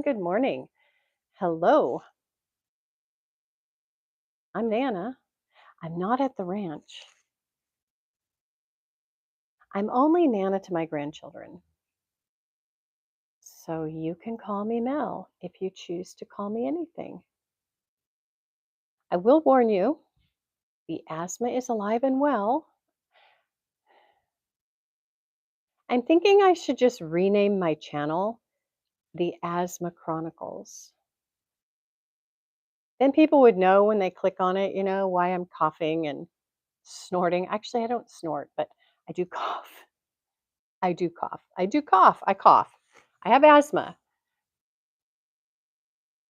good morning. Hello, I'm Nana. I'm not at the ranch. I'm only Nana to my grandchildren. So you can call me Mel if you choose to call me anything. I will warn you, the asthma is alive and well. I'm thinking I should just rename my channel the Asthma Chronicles. Then people would know when they click on it, why I'm coughing and snorting. Actually, I don't snort, but I do cough. I do cough. I do cough. I cough. I have asthma.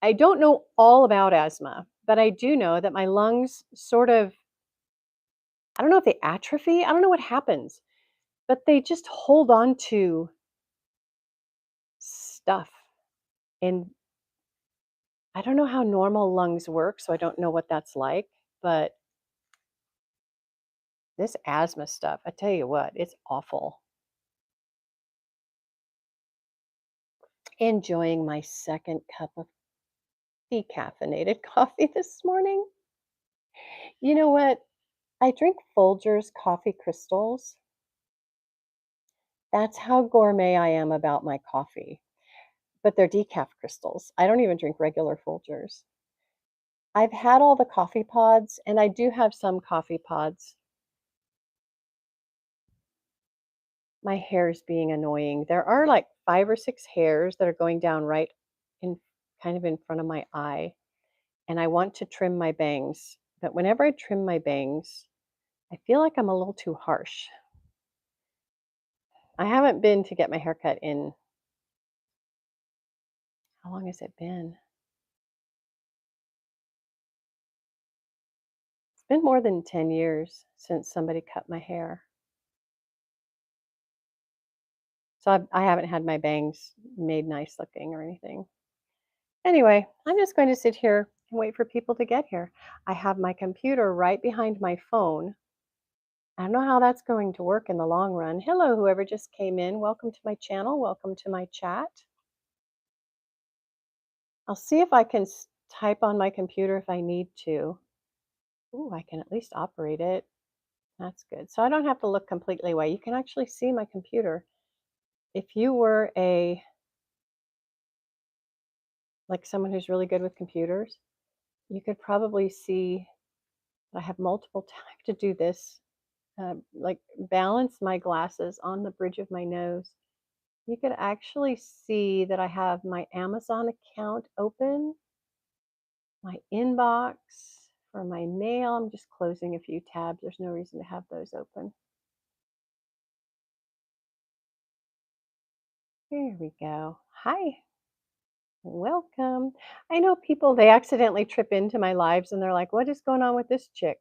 I don't know all about asthma, but I do know that my lungs sort of, I don't know if they atrophy. I don't know what happens, but they just hold on to stuff. And I don't know how normal lungs work, so I don't know what that's like. But this asthma stuff, I tell you what, it's awful. Enjoying my second cup of decaffeinated coffee this morning. You know what? I drink Folgers coffee crystals. That's how gourmet I am about my coffee. But they're decaf crystals. I don't even drink regular Folgers. I've had all the coffee pods, and I do have some coffee pods. My hair's being annoying. There are like 5 or 6 hairs that are going down right in kind of in front of my eye, and I want to trim my bangs. But whenever I trim my bangs, I feel like I'm a little too harsh. I haven't been to get my hair cut in how long has it been? It's been more than 10 years since somebody cut my hair. So I haven't had my bangs made nice looking or anything. Anyway, I'm just going to sit here and wait for people to get here. I have my computer right behind my phone. I don't know how that's going to work in the long run. Hello, whoever just came in. Welcome to my channel. Welcome to my chat. I'll see if I can type on my computer if I need to. Ooh, I can at least operate it. That's good. So I don't have to look completely away. You can actually see my computer. If you were like someone who's really good with computers, you could probably see I have multiple I have to do this, like balance my glasses on the bridge of my nose. You could actually see that I have my Amazon account open, my inbox for my mail. I'm just closing a few tabs. There's no reason to have those open. Here we go. Hi. Welcome. I know people, they accidentally trip into my lives and they're like, what is going on with this chick?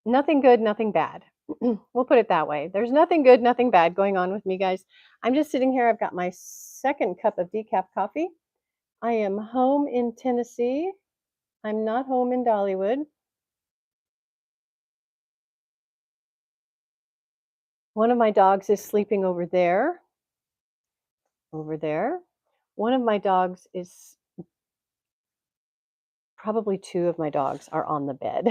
Nothing good, nothing bad. We'll put it that way. There's nothing good, nothing bad going on with me, guys. I'm just sitting here. I've got my second cup of decaf coffee. I am home in Tennessee. I'm not home in Dollywood. One of my dogs is sleeping over there. Over there. One of my dogs is probably 2 of my dogs are on the bed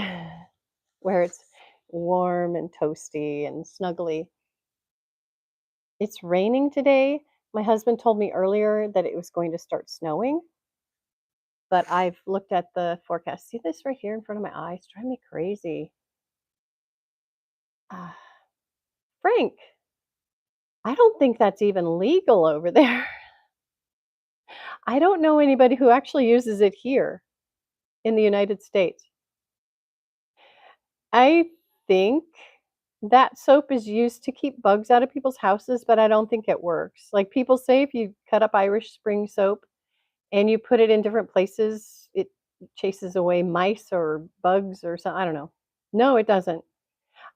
where it's warm and toasty and snuggly. It's raining today. My husband told me earlier that it was going to start snowing, but I've looked at the forecast. See this right here in front of my eyes? Driving me crazy. Uh, Frank, I don't think that's even legal over there. I don't know anybody who actually uses it here in the United States. I think that soap is used to keep bugs out of people's houses, but I don't think it works. Like people say, if you cut up Irish Spring soap and you put it in different places, it chases away mice or bugs or something. I don't know. No, it doesn't.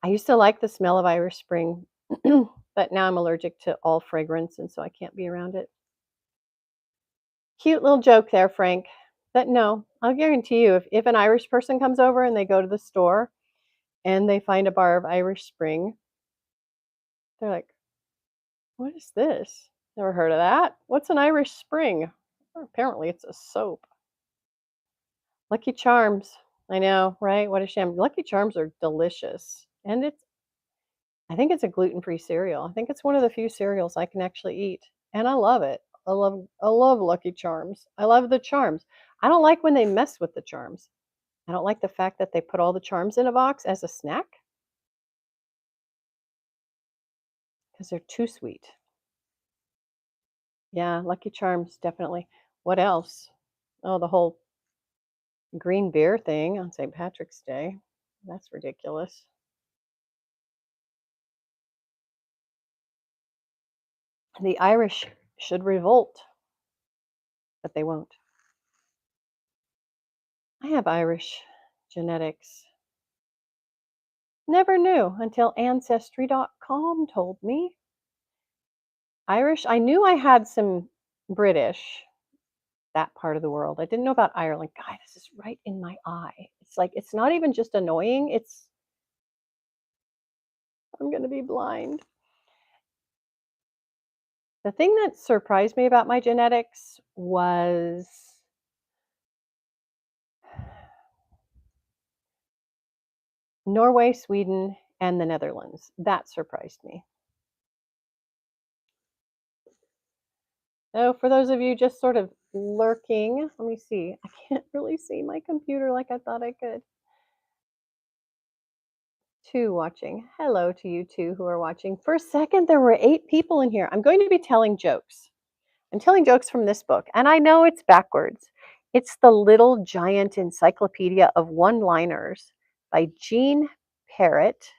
I used to like the smell of Irish Spring, but now I'm allergic to all fragrance, and so I can't be around it. Cute little joke there, Frank. But no, I'll guarantee you, if an Irish person comes over and they go to the store and they find a bar of Irish Spring, they're like, what is this? Never heard of that. What's an Irish Spring? Apparently, it's a soap. Lucky Charms. I know, right? What a shame. Lucky Charms are delicious, and I think it's a gluten-free cereal. I think it's one of the few cereals I can actually eat, and I love it. I love Lucky Charms. I love the charms. I don't like when they mess with the charms. I don't like the fact that they put all the charms in a box as a snack because they're too sweet. Yeah, Lucky Charms, definitely. What else? Oh, the whole green beer thing on St. Patrick's Day. That's ridiculous. The Irish should revolt, but they won't. I have Irish genetics. Never knew until Ancestry.com told me. Irish, I knew I had some British, that part of the world. I didn't know about Ireland. God, this is right in my eye. It's like, it's not even just annoying, I'm going to be blind. The thing that surprised me about my genetics was Norway, Sweden, and the Netherlands. That surprised me. So, for those of you just sort of lurking, let me see. I can't really see my computer like I thought I could. Two watching. Hello to you two who are watching. For a second, there were 8 people in here. I'm going to be telling jokes. I'm telling jokes from this book, and I know it's backwards. It's The Little Giant Encyclopedia of One-Liners by Jean Parrott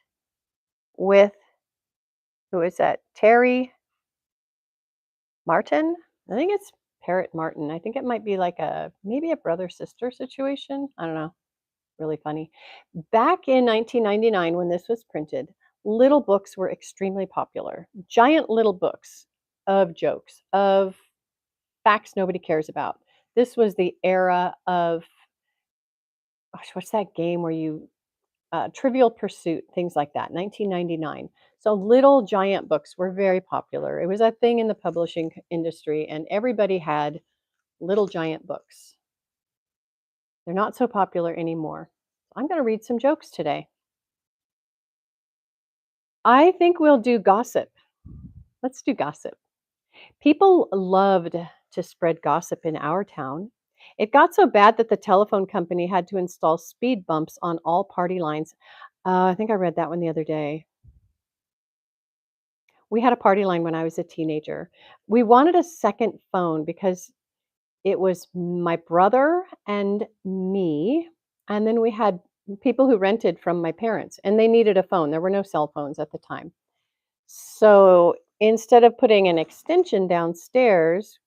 with, who is that? Terry Martin? I think it's Parrott Martin. I think it might be like maybe a brother-sister situation. I don't know. Really funny. Back in 1999, when this was printed, little books were extremely popular. Giant little books of jokes, of facts nobody cares about. This was the era of, gosh, what's that game where you, Trivial Pursuit, things like that, 1999. So little giant books were very popular. It was a thing in the publishing industry, and everybody had little giant books. They're not so popular anymore. I'm going to read some jokes today. I think we'll do gossip. Let's do gossip. People loved to spread gossip in our town. It got so bad that the telephone company had to install speed bumps on all party lines. I think I read that one the other day. We had a party line when I was a teenager. We wanted a second phone because it was my brother and me, and then we had people who rented from my parents, and they needed a phone. There were no cell phones at the time. So instead of putting an extension downstairs,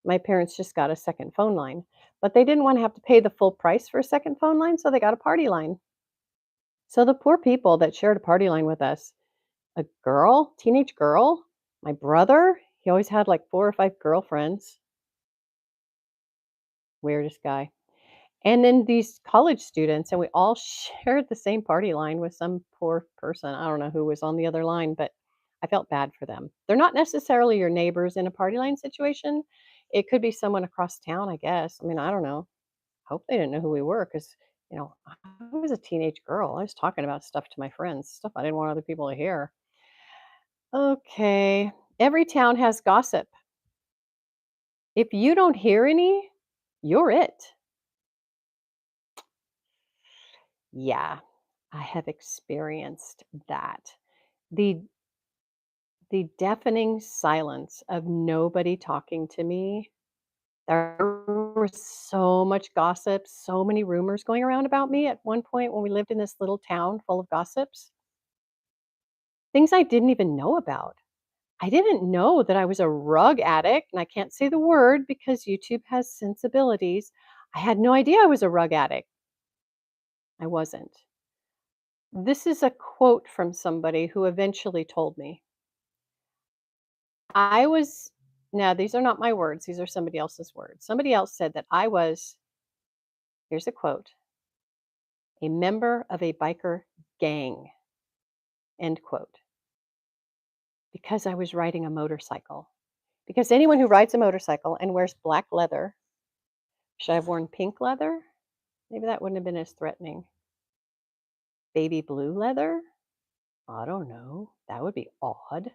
my parents just got a second phone line. But they didn't want to have to pay the full price for a second phone line, so they got a party line. So the poor people that shared a party line with us, a girl, teenage girl, my brother, he always had like 4 or 5 girlfriends. Weirdest guy. And then these college students, and we all shared the same party line with some poor person. I don't know who was on the other line, but I felt bad for them. They're not necessarily your neighbors in a party line situation. It could be someone across town, I guess. I mean, I don't know. I hope they didn't know who we were because, I was a teenage girl. I was talking about stuff to my friends, stuff I didn't want other people to hear. Okay. Every town has gossip. If you don't hear any, you're it. Yeah, I have experienced that. The the deafening silence of nobody talking to me. There was so much gossip, so many rumors going around about me at one point when we lived in this little town full of gossips. Things I didn't even know about. I didn't know that I was a rug addict, and I can't say the word because YouTube has sensibilities. I had no idea I was a rug addict. I wasn't. This is a quote from somebody who eventually told me. I was Now these are not my words, these are somebody else's words. Somebody else said that I was, here's a quote, a member of a biker gang, end quote, because I was riding a motorcycle. Because anyone who rides a motorcycle and wears black leather, should I have worn pink leather? Maybe that wouldn't have been as threatening. Baby blue leather? I don't know. That would be odd.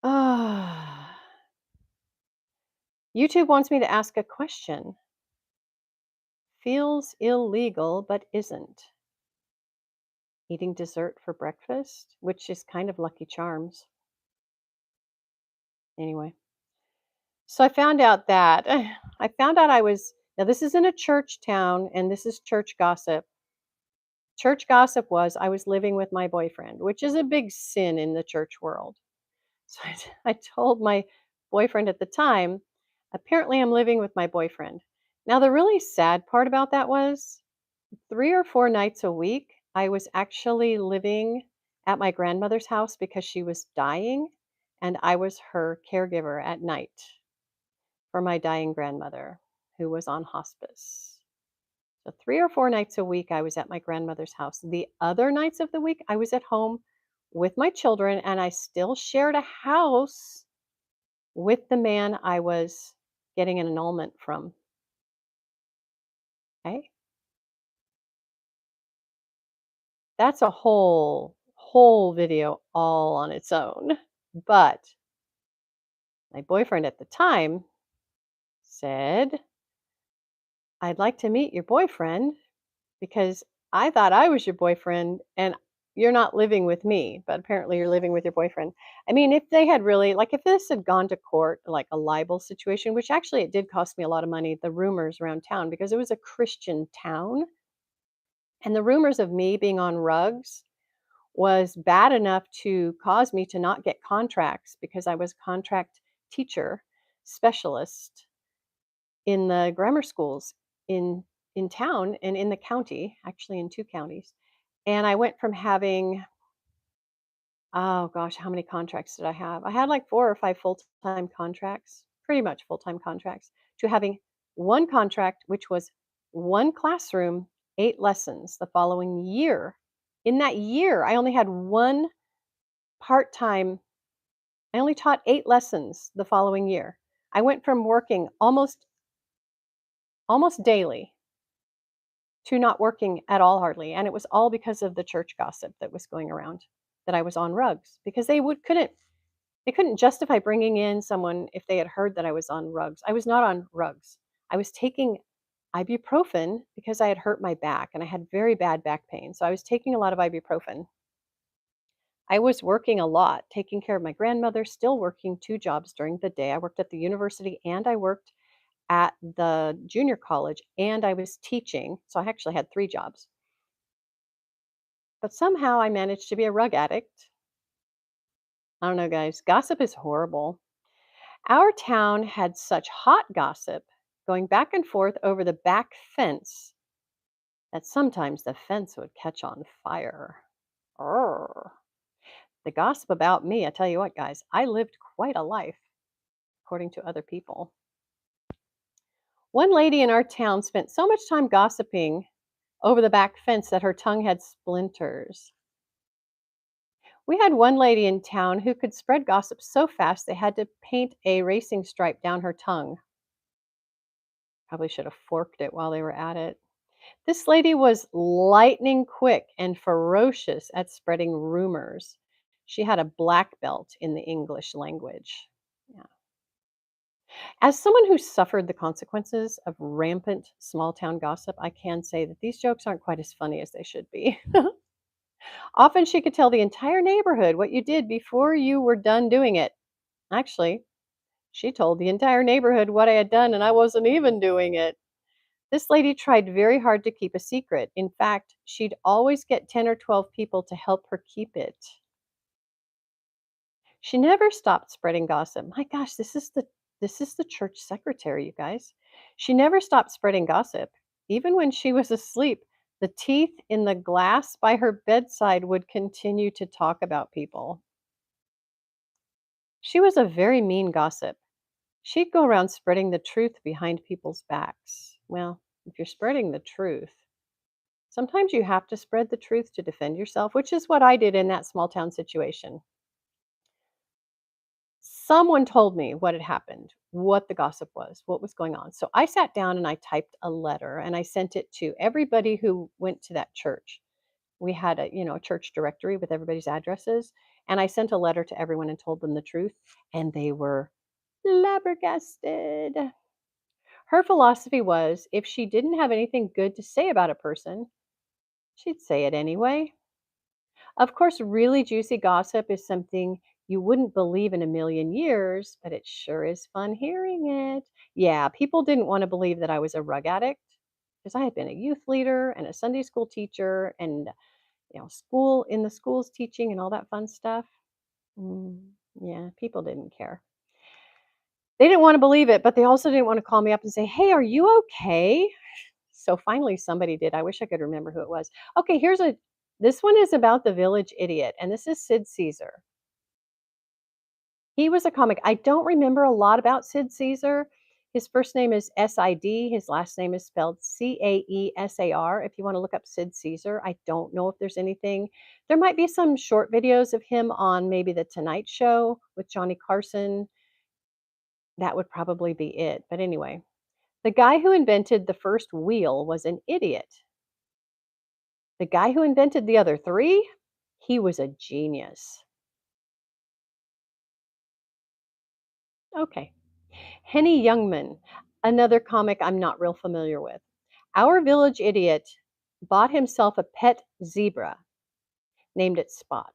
Ah, YouTube wants me to ask a question. Feels illegal but isn't. Eating dessert for breakfast, which is kind of Lucky Charms. Anyway, so I found out that I was now this is in a church town and this is church gossip. Church gossip was I was living with my boyfriend, which is a big sin in the church world. So I told my boyfriend at the time, apparently I'm living with my boyfriend. Now, the really sad part about that was 3 or 4 nights a week, I was actually living at my grandmother's house because she was dying, and I was her caregiver at night for my dying grandmother who was on hospice. So 3 or 4 nights a week, I was at my grandmother's house. The other nights of the week, I was at home with my children, and I still shared a house with the man I was getting an annulment from. Okay. That's a whole video all on its own. But my boyfriend at the time said, I'd like to meet your boyfriend because I thought I was your boyfriend and you're not living with me, but apparently you're living with your boyfriend. I mean, if they had really, like, if this had gone to court, like a libel situation, which actually it did cost me a lot of money, the rumors around town, because it was a Christian town. And the rumors of me being on rugs was bad enough to cause me to not get contracts because I was contract teacher specialist in the grammar schools in in town and in the county, actually in 2 counties. And I went from having, oh gosh, how many contracts did I have? I had like 4 or 5 full-time contracts, pretty much full-time contracts, to having 1 contract, which was 1 classroom, 8 lessons the following year. In that year, I only had 1 part-time. I only taught 8 lessons the following year. I went from working almost daily to not working at all hardly, and it was all because of the church gossip that was going around that I was on rugs because they couldn't justify bringing in someone if they had heard that I was on rugs. I was not on rugs. I was taking ibuprofen because I had hurt my back and I had very bad back pain. So I was taking a lot of ibuprofen. I was working a lot, taking care of my grandmother, still working 2 jobs during the day. I worked at the university and I worked at the junior college and I was teaching. So I actually had 3 jobs. But somehow I managed to be a rug addict. I don't know, guys. Gossip is horrible. Our town had such hot gossip going back and forth over the back fence that sometimes the fence would catch on fire. Urgh. The gossip about me, I tell you what, guys, I lived quite a life, according to other people. One lady in our town spent so much time gossiping over the back fence that her tongue had splinters. We had one lady in town who could spread gossip so fast they had to paint a racing stripe down her tongue. Probably should have forked it while they were at it. This lady was lightning quick and ferocious at spreading rumors. She had a black belt in the English language. Yeah. As someone who suffered the consequences of rampant small town gossip, I can say that these jokes aren't quite as funny as they should be. Often she could tell the entire neighborhood what you did before you were done doing it. Actually, she told the entire neighborhood what I had done and I wasn't even doing it. This lady tried very hard to keep a secret. In fact, she'd always get 10 or 12 people to help her keep it. She never stopped spreading gossip. My gosh, this is the church secretary, you guys. She never stopped spreading gossip. Even when she was asleep, the teeth in the glass by her bedside would continue to talk about people. She was a very mean gossip. She'd go around spreading the truth behind people's backs. Well, if you're spreading the truth, sometimes you have to spread the truth to defend yourself, which is what I did in that small town situation. Someone told me what had happened, what the gossip was, what was going on. So I sat down and I typed a letter and I sent it to everybody who went to that church. We had a church directory with everybody's addresses, and I sent a letter to everyone and told them the truth, and they were flabbergasted. Her philosophy was if she didn't have anything good to say about a person, she'd say it anyway. Of course, really juicy gossip is something you wouldn't believe in a million years, but it sure is fun hearing it. Yeah, people didn't want to believe that I was a rug addict because I had been a youth leader and a Sunday school teacher and school in the schools teaching and all that fun stuff. Mm, yeah, people didn't care. They didn't want to believe it, but they also didn't want to call me up and say, "Hey, are you okay?" So finally somebody did. I wish I could remember who it was. Okay, this one is about the village idiot, and this is Sid Caesar. He was a comic. I don't remember a lot about Sid Caesar. His first name is S-I-D. His last name is spelled C-A-E-S-A-R. If you want to look up Sid Caesar, I don't know if there's anything. There might be some short videos of him on maybe The Tonight Show with Johnny Carson. That would probably be it. But anyway, the guy who invented the first wheel was an idiot. The guy who invented the other three, he was a genius. Okay. Henny Youngman, another comic I'm not real familiar with. Our village idiot bought himself a pet zebra, named it Spot.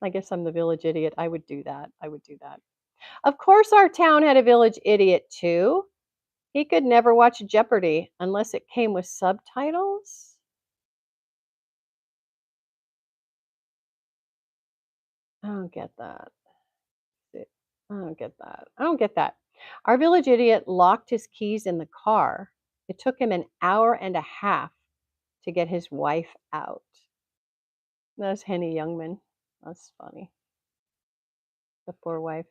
I guess I'm the village idiot. I would do that. I would do that. Of course, our town had a village idiot too. He could never watch Jeopardy unless it came with subtitles. I don't get that. I don't get that. I don't get that. Our village idiot locked his keys in the car. It took him an hour and a half to get his wife out. That's Henny Youngman. That's funny. The poor wife.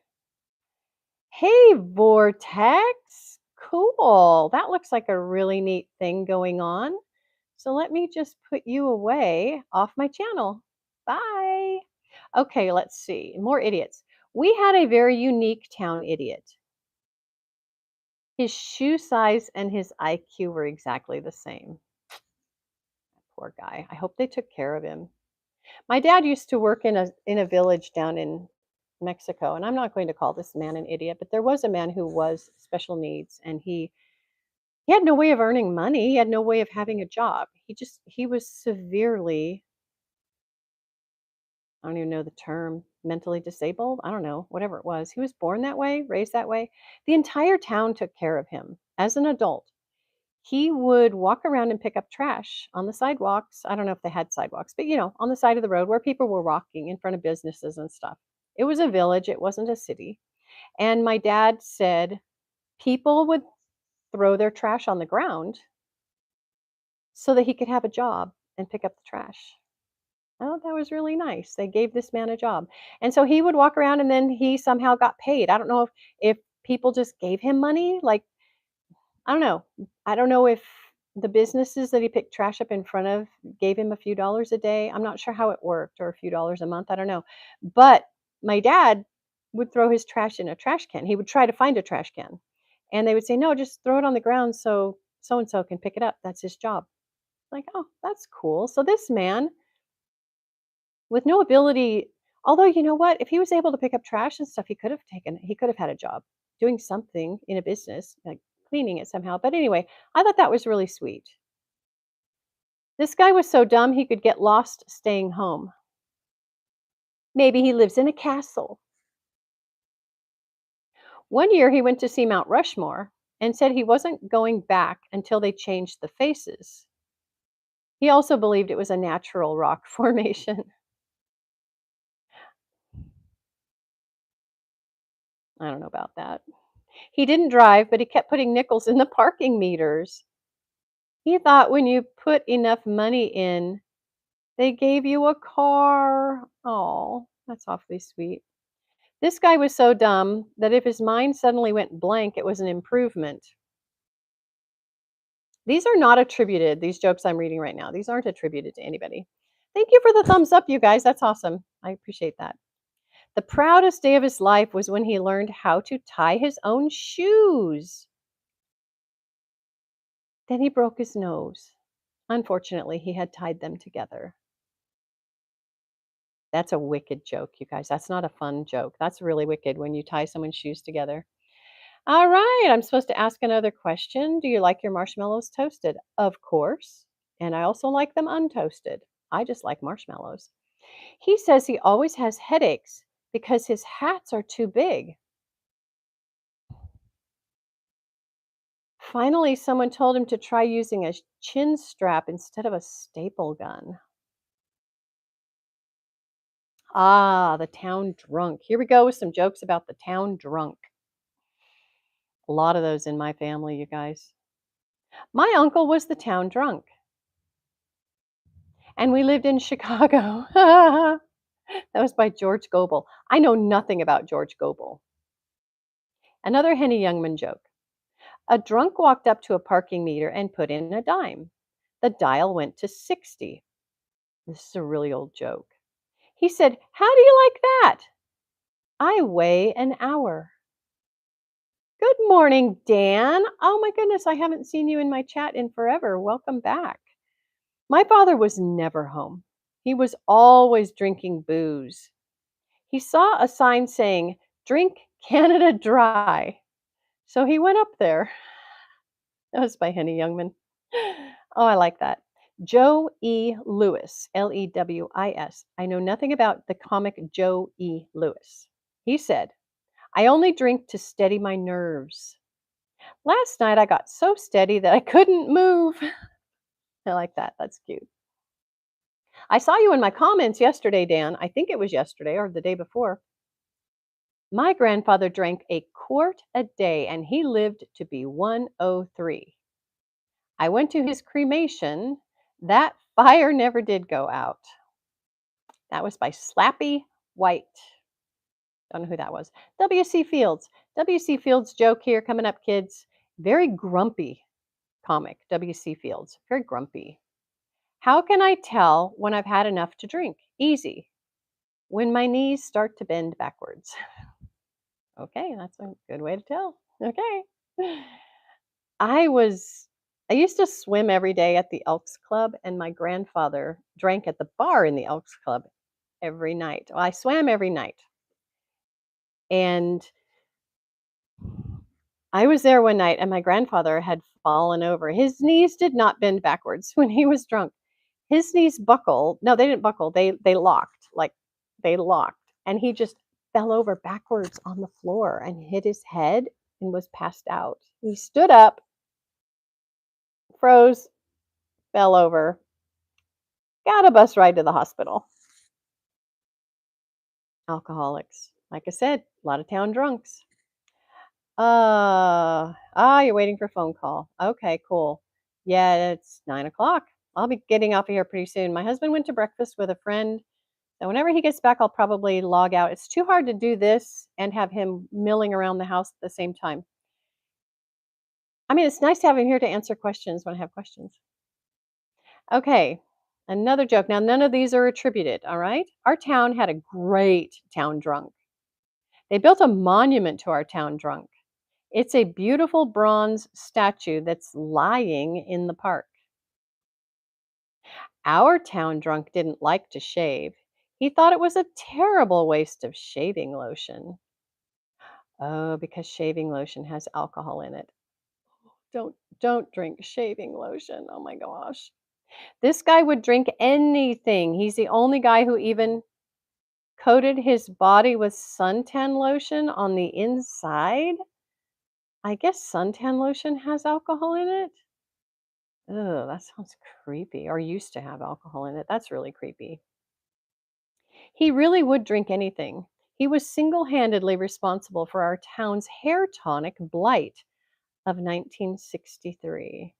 Hey, Vortex. Cool. That looks like a really neat thing going on. So let me just put you away off my channel. Bye. Okay, let's see. More idiots. We had a very unique town idiot. His shoe size and his IQ were exactly the same. Poor guy. I hope they took care of him. My dad used to work in a village down in Mexico, and I'm not going to call this man an idiot, but there was a man who was special needs, and he had no way of earning money. He had no way of having a job. He was severely, I don't even know the term, mentally disabled. I don't know, whatever it was. He was born that way, raised that way. The entire town took care of him as an adult. He would walk around and pick up trash on the sidewalks. I don't know if they had sidewalks, but on the side of the road where people were walking in front of businesses and stuff. It was a village, it wasn't a city. And my dad said people would throw their trash on the ground so that he could have a job and pick up the trash. Oh, that was really nice. They gave this man a job. And so he would walk around and then he somehow got paid. I don't know if people just gave him money, like I don't know. I don't know if the businesses that he picked trash up in front of gave him a few dollars a day. I'm not sure how it worked, or a few dollars a month. I don't know. But my dad would throw his trash in a trash can. He would try to find a trash can. And they would say, "No, just throw it on the ground so so and so can pick it up. That's his job." Like, "Oh, that's cool." So this man with no ability, although you know what? If he was able to pick up trash and stuff, he could have had a job doing something in a business, like cleaning it somehow. But anyway, I thought that was really sweet. This guy was so dumb he could get lost staying home. Maybe he lives in a castle. One year he went to see Mount Rushmore and said he wasn't going back until they changed the faces. He also believed it was a natural rock formation. I don't know about that. He didn't drive, but he kept putting nickels in the parking meters. He thought when you put enough money in, they gave you a car. Oh, that's awfully sweet. This guy was so dumb that if his mind suddenly went blank, it was an improvement. These are not attributed, these jokes I'm reading right now. These aren't attributed to anybody. Thank you for the thumbs up, you guys. That's awesome. I appreciate that. The proudest day of his life was when he learned how to tie his own shoes. Then he broke his nose. Unfortunately, he had tied them together. That's a wicked joke, you guys. That's not a fun joke. That's really wicked when you tie someone's shoes together. All right, I'm supposed to ask another question. Do you like your marshmallows toasted? Of course. And I also like them untoasted. I just like marshmallows. He says he always has headaches because his hats are too big. Finally, someone told him to try using a chin strap instead of a staple gun. Ah, the town drunk. Here we go with some jokes about the town drunk. A lot of those in my family, you guys. My uncle was the town drunk, and we lived in Chicago. That was by George Goebel. I know nothing about George Goebel. Another Henny Youngman joke. A drunk walked up to a parking meter and put in a dime. The dial went to 60. This is a really old joke. He said, "How do you like that?" "I weigh an hour." Good morning, Dan. Oh my goodness, I haven't seen you in my chat in forever. Welcome back. My father was never home. He was always drinking booze. He saw a sign saying, "Drink Canada Dry." So he went up there. That was by Henny Youngman. Oh, I like that. Joe E. Lewis, Lewis. I know nothing about the comic Joe E. Lewis. He said, "I only drink to steady my nerves. Last night I got so steady that I couldn't move." I like that. That's cute. I saw you in my comments yesterday, Dan. I think it was yesterday or the day before. My grandfather drank a quart a day and he lived to be 103. I went to his cremation. That fire never did go out. That was by Slappy White. Don't know who that was. W.C. Fields. W.C. Fields joke here coming up, kids. Very grumpy comic, W.C. Fields. Very grumpy. How can I tell when I've had enough to drink? Easy. When my knees start to bend backwards. Okay, that's a good way to tell. Okay. I was I used to swim every day at the Elks Club, and my grandfather drank at the bar in the Elks Club every night. Well, I swam every night. And I was there one night and my grandfather had fallen over. His knees did not bend backwards when he was drunk. His knees buckled. No, they didn't buckle. They locked. Like they locked. And he just fell over backwards on the floor and hit his head and was passed out. He stood up, froze, fell over, got a bus ride to the hospital. Alcoholics. Like I said, a lot of town drunks. You're waiting for a phone call. Okay, cool. Yeah, it's 9 o'clock. I'll be getting off of here pretty soon. My husband went to breakfast with a friend. So whenever he gets back, I'll probably log out. It's too hard to do this and have him milling around the house at the same time. I mean, it's nice to have him here to answer questions when I have questions. Okay, another joke. Now, none of these are attributed, all right? Our town had a great town drunk. They built a monument to our town drunk. It's a beautiful bronze statue that's lying in the park. Our town drunk didn't like to shave. He thought it was a terrible waste of shaving lotion. Oh, because shaving lotion has alcohol in it. Don't drink shaving lotion. Oh my gosh. This guy would drink anything. He's the only guy who even coated his body with suntan lotion on the inside. I guess suntan lotion has alcohol in it. Oh, that sounds creepy. Or used to have alcohol in it. That's really creepy. He really would drink anything. He was single-handedly responsible for our town's hair tonic blight of 1963.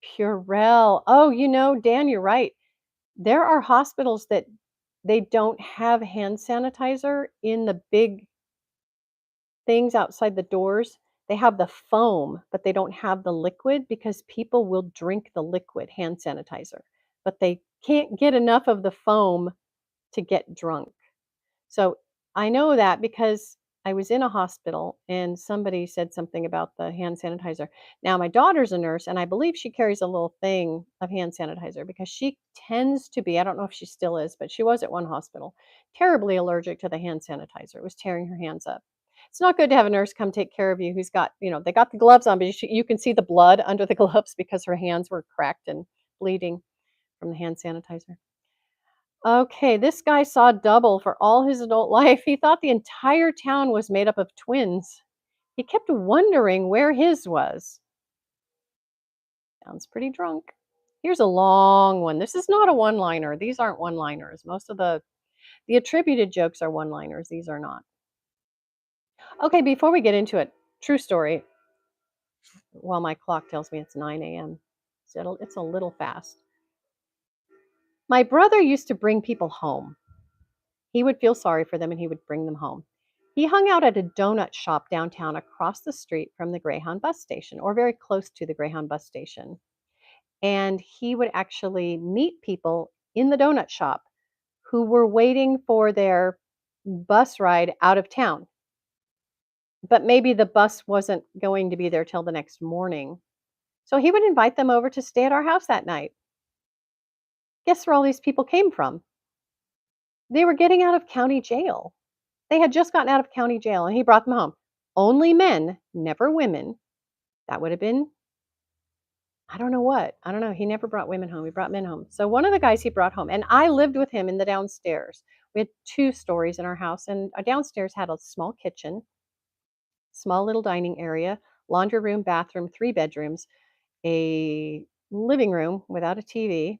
Purell. Oh, Dan, you're right. There are hospitals that they don't have hand sanitizer in the big things outside the doors. They have the foam, but they don't have the liquid because people will drink the liquid hand sanitizer, but they can't get enough of the foam to get drunk. So I know that because I was in a hospital and somebody said something about the hand sanitizer. Now, my daughter's a nurse, and I believe she carries a little thing of hand sanitizer because she tends to be, I don't know if she still is, but she was at one hospital, terribly allergic to the hand sanitizer. It was tearing her hands up. It's not good to have a nurse come take care of you who's got, they got the gloves on, but you can see the blood under the gloves because her hands were cracked and bleeding from the hand sanitizer. Okay, this guy saw double for all his adult life. He thought the entire town was made up of twins. He kept wondering where his was. Sounds pretty drunk. Here's a long one. This is not a one-liner. These aren't one-liners. Most of the attributed jokes are one-liners. These are not. Okay, before we get into it, true story. Well, my clock tells me it's 9 a.m. So it's a little fast. My brother used to bring people home. He would feel sorry for them and he would bring them home. He hung out at a donut shop downtown across the street from the Greyhound bus station, or very close to the Greyhound bus station. And he would actually meet people in the donut shop who were waiting for their bus ride out of town. But maybe the bus wasn't going to be there till the next morning. So he would invite them over to stay at our house that night. Guess where all these people came from? They were getting out of county jail. They had just gotten out of county jail and he brought them home. Only men, never women. That would have been, I don't know what. I don't know. He never brought women home. He brought men home. So one of the guys he brought home, and I lived with him in the downstairs. We had two stories in our house, and our downstairs had a small kitchen, small little dining area, laundry room, bathroom, three bedrooms, a living room without a TV,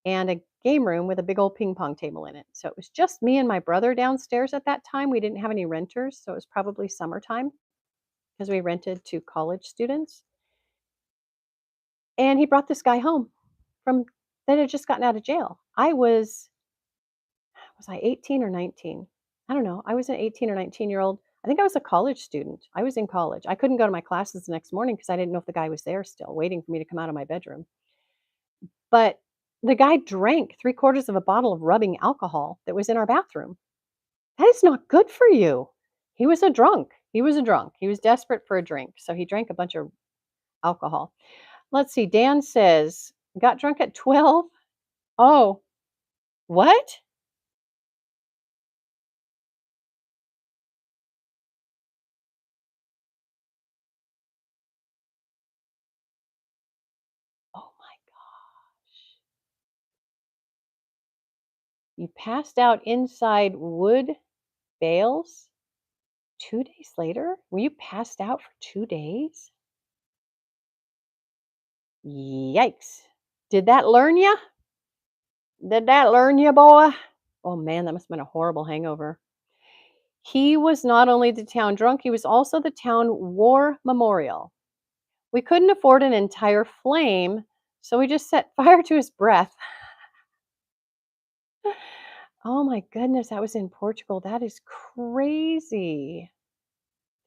and a game room with a big old ping pong table in it. So it was just me and my brother downstairs at that time. We didn't have any renters, so it was probably summertime because we rented to college students. And he brought this guy home from that had just gotten out of jail. Was I 18 or 19? I don't know. I was an 18 or 19-year-old. I think I was a college student. I was in college. I couldn't go to my classes the next morning because I didn't know if the guy was there still, waiting for me to come out of my bedroom. But the guy drank 3/4 of a bottle of rubbing alcohol that was in our bathroom. That is not good for you. He was a drunk. He was a drunk. He was desperate for a drink, so he drank a bunch of alcohol. Let's see, Dan says, "Got drunk at 12?" Oh, what? Oh my gosh. You passed out inside wood bales 2 days later? Were you passed out for 2 days? Yikes. Did that learn ya? Did that learn ya, boy? Oh man, that must have been a horrible hangover. He was not only the town drunk, he was also the town war memorial. We couldn't afford an entire flame, so we just set fire to his breath. Oh my goodness, that was in Portugal. That is crazy.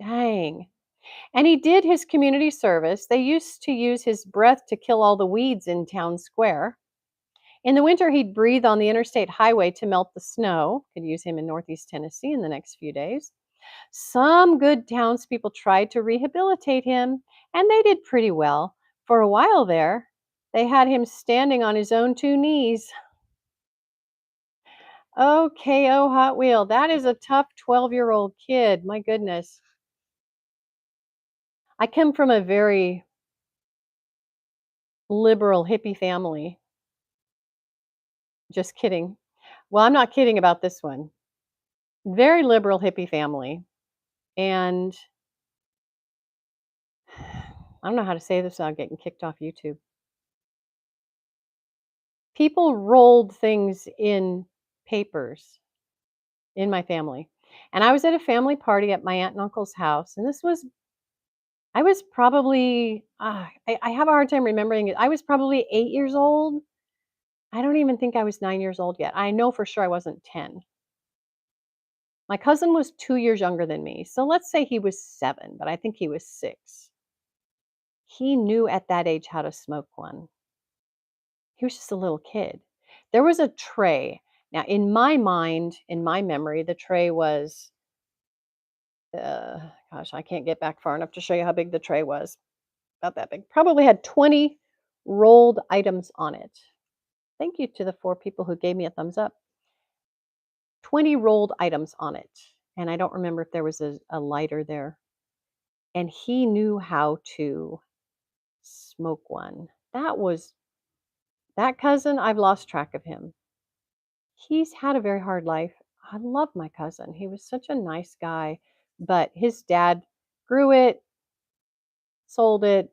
Dang. And he did his community service. They used to use his breath to kill all the weeds in town square. In the winter, he'd breathe on the interstate highway to melt the snow. Could use him in Northeast Tennessee in the next few days. Some good townspeople tried to rehabilitate him, and they did pretty well. For a while there, they had him standing on his own two knees. Okay, oh, Hot Wheel. That is a tough 12-year-old kid. My goodness. I come from a very liberal hippie family. Just kidding. Well, I'm not kidding about this one. Very liberal hippie family. And I don't know how to say this without getting kicked off YouTube. People rolled things in papers in my family. And I was at a family party at my aunt and uncle's house. And I was probably, I have a hard time remembering it. I was probably 8 years old. I don't even think I was 9 years old yet. I know for sure I wasn't 10. My cousin was 2 years younger than me. So let's say he was 7, but I think he was 6. He knew at that age how to smoke one. He was just a little kid. There was a tray, Now, in my mind, in my memory, the tray was, gosh, I can't get back far enough to show you how big the tray was. About that big. Probably had 20 rolled items on it. Thank you to the 4 people who gave me a thumbs up. 20 rolled items on it. And I don't remember if there was a lighter there. And he knew how to smoke one. That cousin, I've lost track of him. He's had a very hard life. I love my cousin. He was such a nice guy, but his dad grew it, sold it,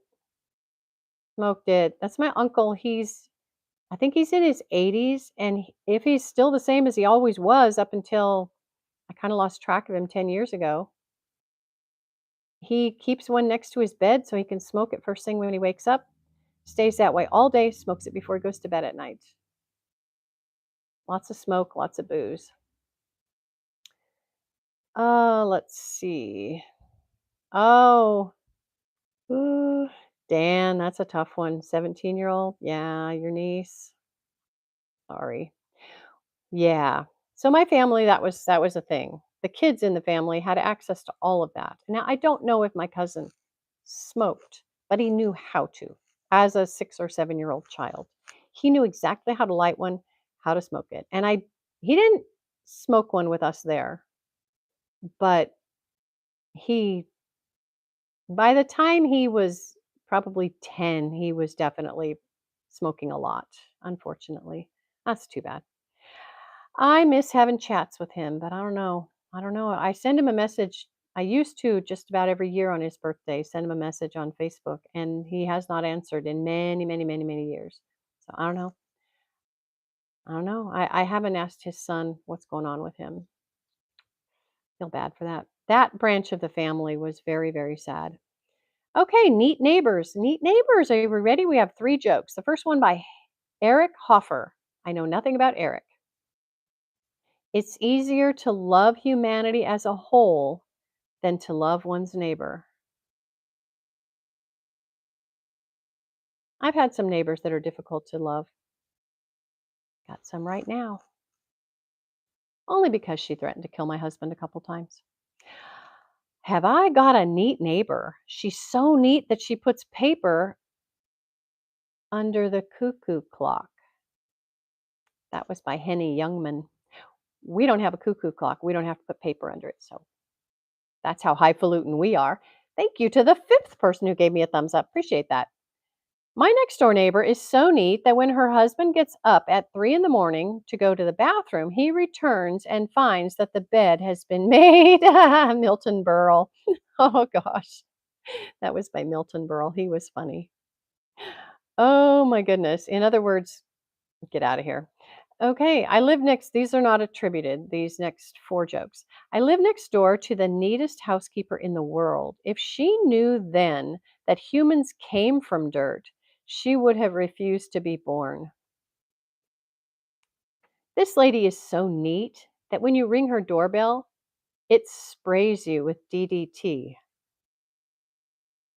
smoked it. That's my uncle. I think he's in his 80s, and if he's still the same as he always was up until I kind of lost track of him 10 years ago, he keeps one next to his bed so he can smoke it first thing when he wakes up, stays that way all day, smokes it before he goes to bed at night. Lots of smoke, lots of booze. Let's see. Oh, ooh, Dan, that's a tough one. 17-year-old. Yeah, your niece. Sorry. Yeah. So my family, that was a thing. The kids in the family had access to all of that. Now I don't know if my cousin smoked, but he knew how to as a 6 or 7-year-old child. He knew exactly how to light one, how to smoke it. And he didn't smoke one with us there, but he by the time he was probably 10, he was definitely smoking a lot, unfortunately. That's too bad. I miss having chats with him, but I don't know. I don't know. I send him a message. I used to just about every year on his birthday send him a message on Facebook, and he has not answered in many, many, many, many years. So I don't know. I don't know. I haven't asked his son what's going on with him. Feel bad for that. That branch of the family was very, very sad. Okay, neat neighbors. Neat neighbors. Are you ready? We have 3 jokes. The first one by Eric Hoffer. I know nothing about Eric. It's easier to love humanity as a whole than to love one's neighbor. I've had some neighbors that are difficult to love. Got some right now. Only because she threatened to kill my husband a couple times. Have I got a neat neighbor? She's so neat that she puts paper under the cuckoo clock. That was by Henny Youngman. We don't have a cuckoo clock. We don't have to put paper under it. So that's how highfalutin we are. Thank you to the 5th person who gave me a thumbs up. Appreciate that. My next door neighbor is so neat that when her husband gets up at 3 in the morning to go to the bathroom, he returns and finds that the bed has been made. Milton Berle. Oh gosh, that was by Milton Berle. He was funny. Oh my goodness. In other words, get out of here. Okay, I live next, these are not attributed, these next 4 jokes. I live next door to the neatest housekeeper in the world. If she knew then that humans came from dirt, she would have refused to be born. This lady is so neat that when you ring her doorbell, it sprays you with DDT.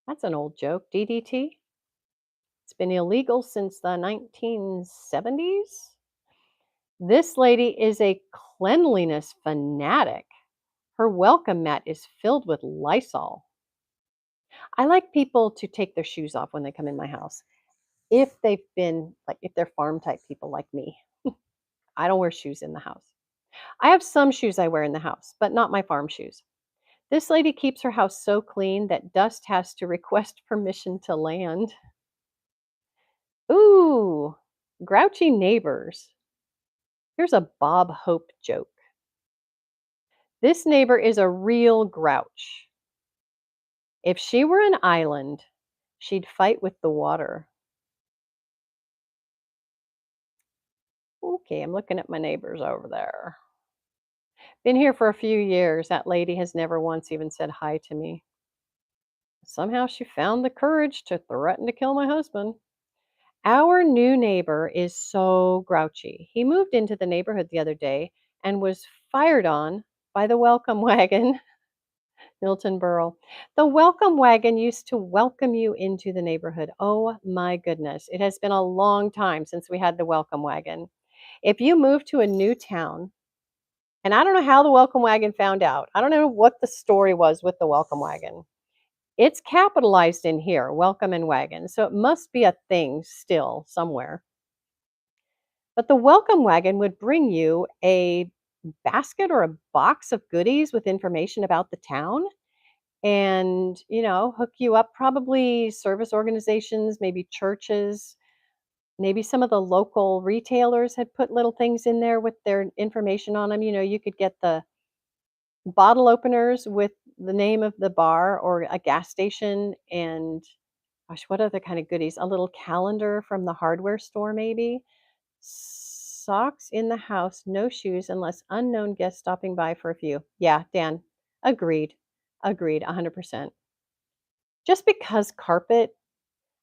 That's an old joke, DDT. It's been illegal since the 1970s. This lady is a cleanliness fanatic. Her welcome mat is filled with Lysol. I like people to take their shoes off when they come in my house. If if they're farm type people like me, I don't wear shoes in the house. I have some shoes I wear in the house, but not my farm shoes. This lady keeps her house so clean that dust has to request permission to land. Ooh, grouchy neighbors. Here's a Bob Hope joke. This neighbor is a real grouch. If she were an island, she'd fight with the water. Okay, I'm looking at my neighbors over there. Been here for a few years. That lady has never once even said hi to me. Somehow she found the courage to threaten to kill my husband. Our new neighbor is so grouchy. He moved into the neighborhood the other day and was fired on by the welcome wagon. Milton Berle. The welcome wagon used to welcome you into the neighborhood. Oh my goodness. It has been a long time since we had the welcome wagon. If you move to a new town, and I don't know how the welcome wagon found out. I don't know what the story was with the welcome wagon. It's capitalized in here, welcome and wagon. So it must be a thing still somewhere. But the welcome wagon would bring you a basket or a box of goodies with information about the town and, hook you up, probably service organizations, maybe churches, maybe some of the local retailers had put little things in there with their information on them. You could get the bottle openers with the name of the bar or a gas station and gosh, what other kind of goodies? A little calendar from the hardware store, maybe. Socks in the house, no shoes unless unknown guests stopping by for a few. Yeah, Dan, agreed. Agreed, 100%. Just because carpet,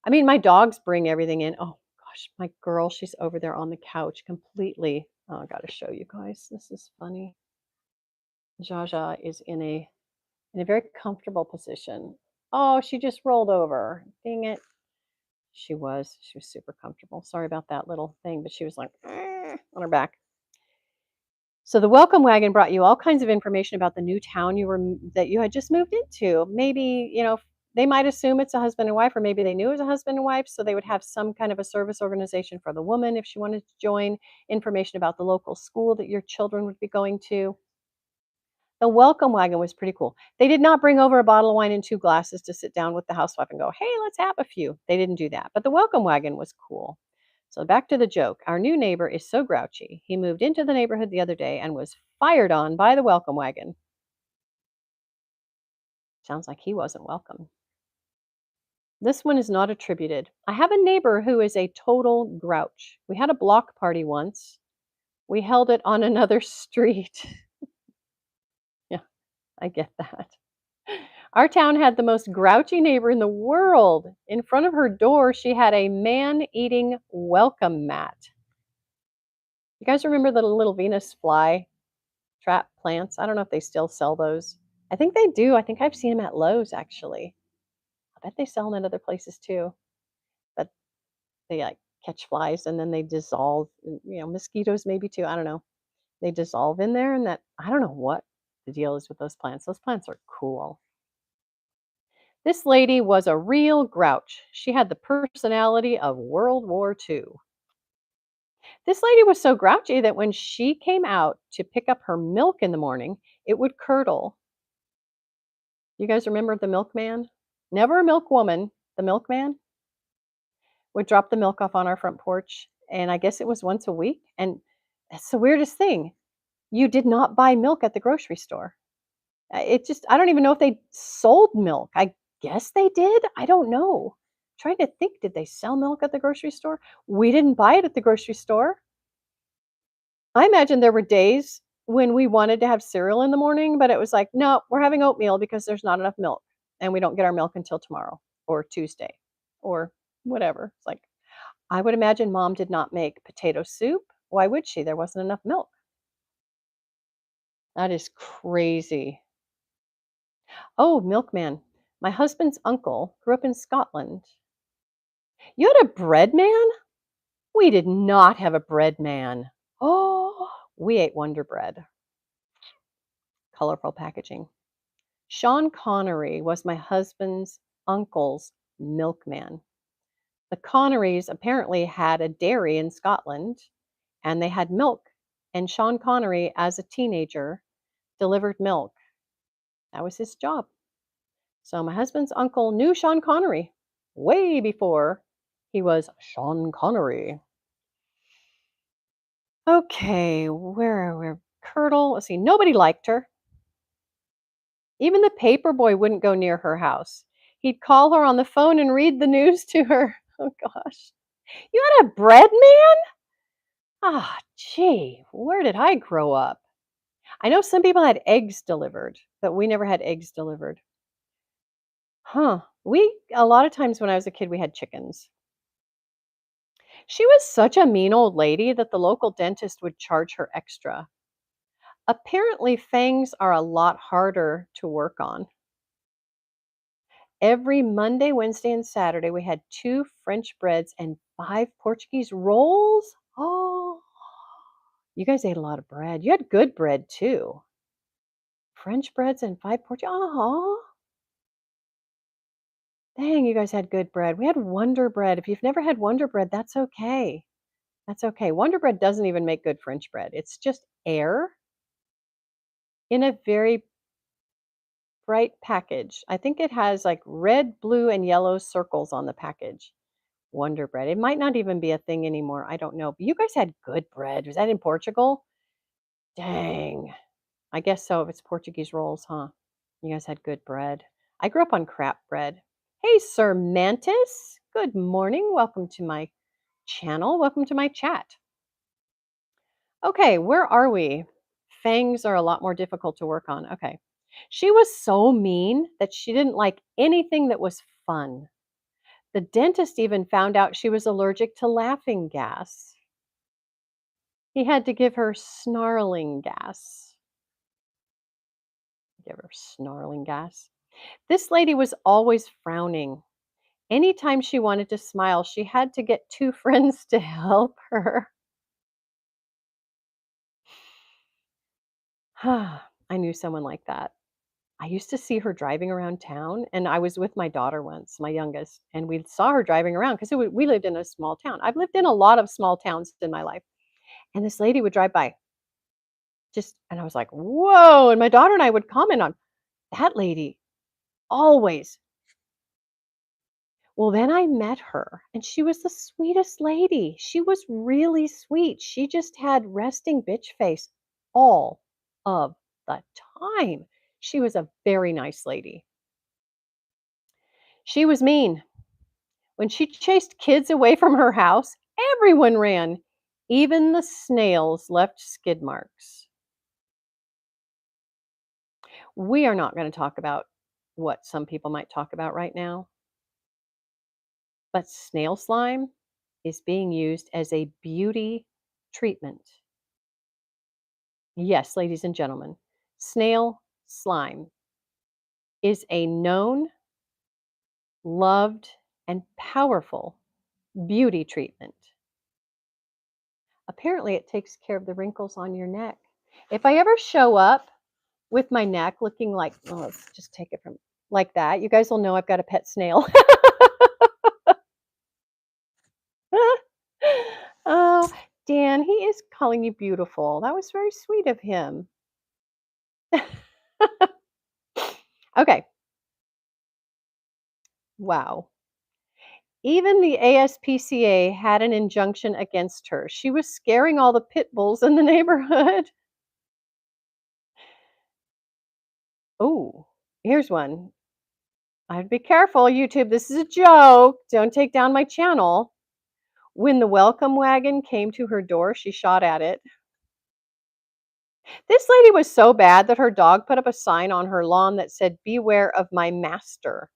I mean, my dogs bring everything in. Oh gosh, my girl, she's over there on the couch completely. Oh, I got to show you guys. This is funny. Jaja is in a very comfortable position. Oh, she just rolled over. Dang it. She was super comfortable. Sorry about that little thing, but she was like on her back. So the welcome wagon brought you all kinds of information about the new town that you had just moved into. Maybe, they might assume it's a husband and wife, or maybe they knew it was a husband and wife, so they would have some kind of a service organization for the woman if she wanted to join, information about the local school that your children would be going to. The welcome wagon was pretty cool. They did not bring over a bottle of wine and 2 glasses to sit down with the housewife and go, "Hey, let's have a few." They didn't do that, but the welcome wagon was cool. So back to the joke. Our new neighbor is so grouchy. He moved into the neighborhood the other day and was fired on by the welcome wagon. Sounds like he wasn't welcome. This one is not attributed. I have a neighbor who is a total grouch. We had a block party once. We held it on another street. Yeah, I get that. Our town had the most grouchy neighbor in the world. In front of her door, she had a man-eating welcome mat. You guys remember the little Venus fly trap plants? I don't know if they still sell those. I think they do. I think I've seen them at Lowe's, actually. I bet they sell them at other places too. But they like catch flies and then they dissolve. Mosquitoes maybe too. I don't know. They dissolve in there, and that I don't know what the deal is with those plants. Those plants are cool. This lady was a real grouch. She had the personality of World War II. This lady was so grouchy that when she came out to pick up her milk in the morning, it would curdle. You guys remember the milkman? Never a milkwoman. The milkman would drop the milk off on our front porch, and I guess it was once a week. And that's the weirdest thing. You did not buy milk at the grocery store. I don't even know if they sold milk. I guess they did. I don't know. Trying to think, did they sell milk at the grocery store? We didn't buy it at the grocery store. I imagine there were days when we wanted to have cereal in the morning, but it was like, no, we're having oatmeal because there's not enough milk and we don't get our milk until tomorrow or Tuesday or whatever. It's like, I would imagine mom did not make potato soup. Why would she? There wasn't enough milk. That is crazy. Oh, milkman. My husband's uncle grew up in Scotland. You had a bread man? We did not have a bread man. Oh, we ate Wonder Bread. Colorful packaging. Sean Connery was my husband's uncle's milkman. The Connerys apparently had a dairy in Scotland and they had milk. And Sean Connery, as a teenager, delivered milk. That was his job. So my husband's uncle knew Sean Connery way before he was Sean Connery. Okay, where are we? Curdle. Let's see. Nobody liked her. Even the paper boy wouldn't go near her house. He'd call her on the phone and read the news to her. Oh gosh. You had a bread man? Ah, gee, where did I grow up? I know some people had eggs delivered, but we never had eggs delivered. Huh. A lot of times when I was a kid, we had chickens. She was such a mean old lady that the local dentist would charge her extra. Apparently, fangs are a lot harder to work on. Every Monday, Wednesday, and Saturday, we had 2 French breads and 5 Portuguese rolls. Oh, You guys ate a lot of bread. You had good bread too. French breads and 5 porch. Oh, dang, you guys had good bread. We had Wonder Bread. If you've never had Wonder Bread, that's okay. That's okay. Wonder Bread doesn't even make good French bread. It's just air in a very bright package. I think it has like red, blue, and yellow circles on the package. Wonder Bread. It might not even be a thing anymore. I don't know. But you guys had good bread. Was that in Portugal? Dang. I guess so. If it's Portuguese rolls, huh? You guys had good bread. I grew up on crap bread. Hey, Sir Mantis. Good morning. Welcome to my channel. Welcome to my chat. Okay, where are we? Fangs are a lot more difficult to work on. Okay. She was so mean that she didn't like anything that was fun. The dentist even found out she was allergic to laughing gas. He had to give her snarling gas. Give her snarling gas. This lady was always frowning. Anytime she wanted to smile, she had to get two friends to help her. I knew someone like that. I used to see her driving around town, and I was with my daughter once, my youngest, and we saw her driving around because we lived in a small town. I've lived in a lot of small towns in my life, and this lady would drive by, and I was like, "Whoa!" And my daughter and I would comment on that lady always. Well, then I met her, and she was the sweetest lady. She was really sweet. She just had resting bitch face all of the time. She was a very nice lady. She was mean. When she chased kids away from her house, everyone ran. Even the snails left skid marks. We are not going to talk about what some people might talk about right now, but snail slime is being used as a beauty treatment. Yes, ladies and gentlemen, snail slime is a known, loved, and powerful beauty treatment. Apparently, it takes care of the wrinkles on your neck. If I ever show up with my neck looking like, oh, let's just take it from like that, you guys will know I've got a pet snail. Oh, Dan, he is calling you beautiful. That was very sweet of him. Okay. Wow. Even the ASPCA had an injunction against her. She was scaring all the pit bulls in the neighborhood. Oh, here's one. I'd be careful, YouTube. This is a joke. Don't take down my channel. When the welcome wagon came to her door, she shot at it. This lady was so bad that her dog put up a sign on her lawn that said, "Beware of my master."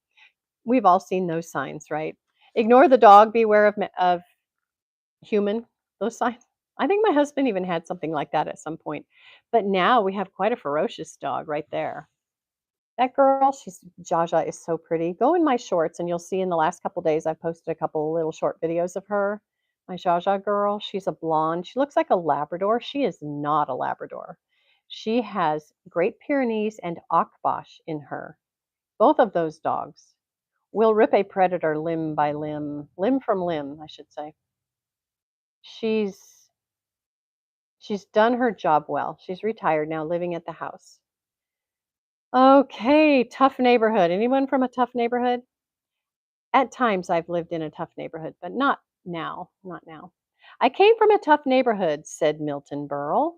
We've all seen those signs, right? Ignore the dog, beware of human, those signs. I think my husband even had something like that at some point. But now we have quite a ferocious dog right there. That girl, she's Jaja is so pretty. Go in my shorts and you'll see in the last couple days I've posted a couple little short videos of her. My Jaja girl, she's a blonde. She looks like a Labrador. She is not a Labrador. She has Great Pyrenees and Akbash in her. Both of those dogs will rip a predator limb by limb, limb from limb, I should say. She's she's done her job well. She's retired now, living at the house. Okay, tough neighborhood. Anyone from a tough neighborhood? At times I've lived in a tough neighborhood, but not now, not now. I came from a tough neighborhood, said Milton Berle.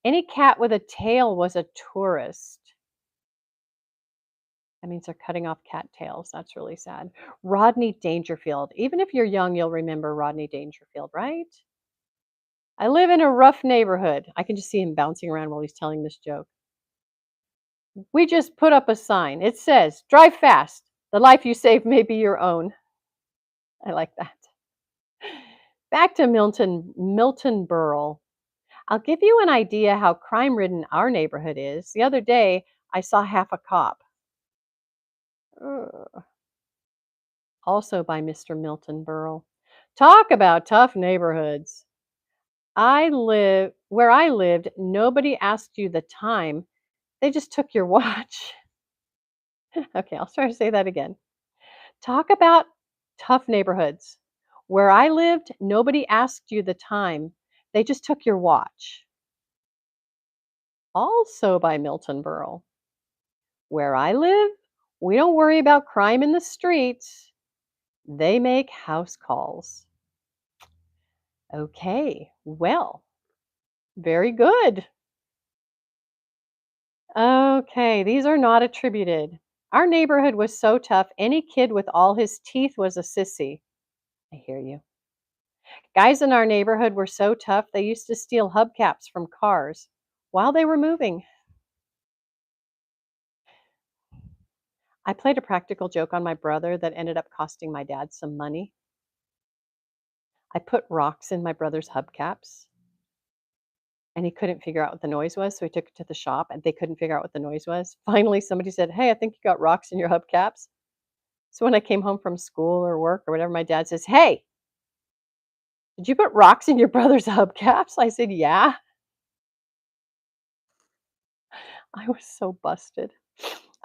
Any cat with a tail was a tourist. That means they're cutting off cat tails. That's really sad. Rodney Dangerfield. Even if you're young, you'll remember Rodney Dangerfield, right? I live in a rough neighborhood. I can just see him bouncing around while he's telling this joke. We just put up a sign. It says, "Drive fast. The life you save may be your own." I like that. Back to Milton Berle. I'll give you an idea how crime-ridden our neighborhood is. The other day, I saw half a cop. Ugh. Also by Mr. Milton Berle. Talk about tough neighborhoods. Where I lived, nobody asked you the time. They just took your watch. Okay, I'll try to say that again. Talk about tough neighborhoods. Where I lived, nobody asked you the time. They just took your watch. Also by Milton Berle. Where I live, we don't worry about crime in the streets. They make house calls. Okay, well, very good. Okay, these are not attributed. Our neighborhood was so tough, any kid with all his teeth was a sissy. I hear you. Guys in our neighborhood were so tough, they used to steal hubcaps from cars while they were moving. I played a practical joke on my brother that ended up costing my dad some money. I put rocks in my brother's hubcaps and he couldn't figure out what the noise was, so he took it to the shop and they couldn't figure out what the noise was. Finally, somebody said, "Hey, I think you got rocks in your hubcaps." So when I came home from school or work or whatever, my dad says, "Hey, did you put rocks in your brother's hubcaps?" I said, "Yeah." I was so busted.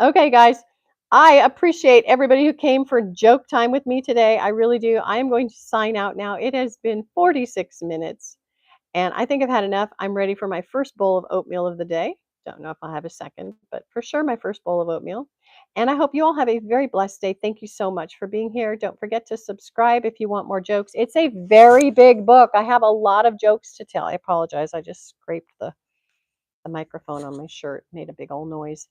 Okay, guys, I appreciate everybody who came for joke time with me today. I really do. I am going to sign out now. It has been 46 minutes. And I think I've had enough. I'm ready for my first bowl of oatmeal of the day. Don't know if I'll have a second, but for sure, my first bowl of oatmeal. And I hope you all have a very blessed day. Thank you so much for being here. Don't forget to subscribe if you want more jokes. It's a very big book. I have a lot of jokes to tell. I apologize. I just scraped the microphone on my shirt, made a big old noise.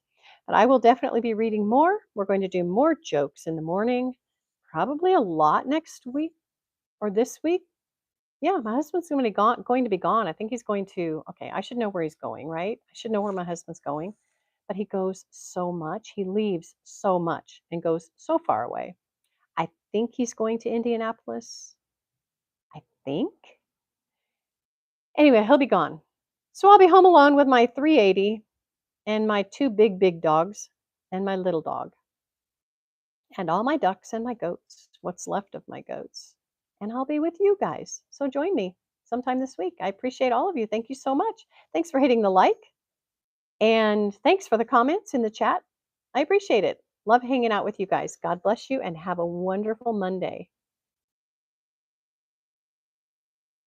But I will definitely be reading more. We're going to do more jokes in the morning, probably a lot next week or this week. Yeah, my husband's going to be gone. I think he's going to okay, I should know where he's going, right? I should know where my husband's going. But he goes so much. He leaves so much and goes so far away. I think he's going to Indianapolis. I think. Anyway, he'll be gone. So I'll be home alone with my 380 and my two big, big dogs and my little dog and all my ducks and my goats, what's left of my goats. And I'll be with you guys. So join me sometime this week. I appreciate all of you. Thank you so much. Thanks for hitting the like and thanks for the comments in the chat. I appreciate it. Love hanging out with you guys. God bless you and have a wonderful Monday.